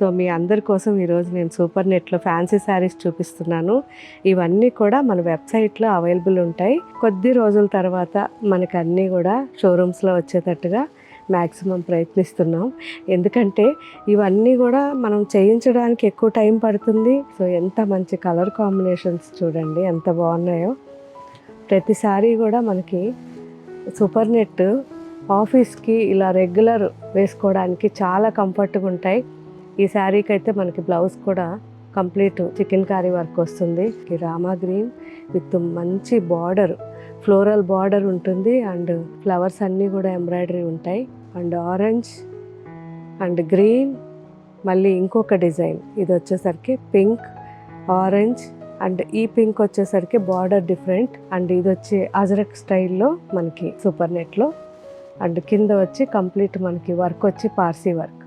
So మీ అందరి కోసం ఈరోజు నేను సూపర్ నెట్లో ఫ్యాన్సీ శారీస్ చూపిస్తున్నాను. ఇవన్నీ కూడా మన వెబ్సైట్లో అవైలబుల్ ఉంటాయి. కొద్ది రోజుల తర్వాత మనకు అన్నీ కూడా షోరూమ్స్లో వచ్చేటట్టుగా మ్యాక్సిమం ప్రయత్నిస్తున్నాం. ఎందుకంటే ఇవన్నీ కూడా మనం చేయించడానికి ఎక్కువ టైం పడుతుంది. సో ఎంత మంచి కలర్ కాంబినేషన్స్ చూడండి ఎంత బాగున్నాయో. ప్రతిసారి కూడా మనకి సూపర్ నెట్ ఆఫీస్కి ఇలా రెగ్యులర్ వేసుకోవడానికి చాలా కంఫర్ట్గా ఉంటాయి. ఈ శారీకి అయితే మనకి బ్లౌజ్ కూడా కంప్లీట్ చికెన్ కారీ వర్క్ వస్తుంది. రామా గ్రీన్ విత్ మంచి బార్డర్, ఫ్లోరల్ బార్డర్ ఉంటుంది అండ్ ఫ్లవర్స్ అన్నీ కూడా ఎంబ్రాయిడరీ ఉంటాయి. అండ్ ఆరెంజ్ అండ్ గ్రీన్, మళ్ళీ ఇంకొక డిజైన్ ఇది వచ్చేసరికి పింక్, ఆరెంజ్ అండ్ ఈ పింక్ వచ్చేసరికి బార్డర్ డిఫరెంట్. అండ్ ఇది వచ్చి అజరక్ స్టైల్లో మనకి సూపర్ నెట్లో. అండ్ కింద వచ్చి కంప్లీట్ మనకి వర్క్ వచ్చి పార్సీ వర్క్.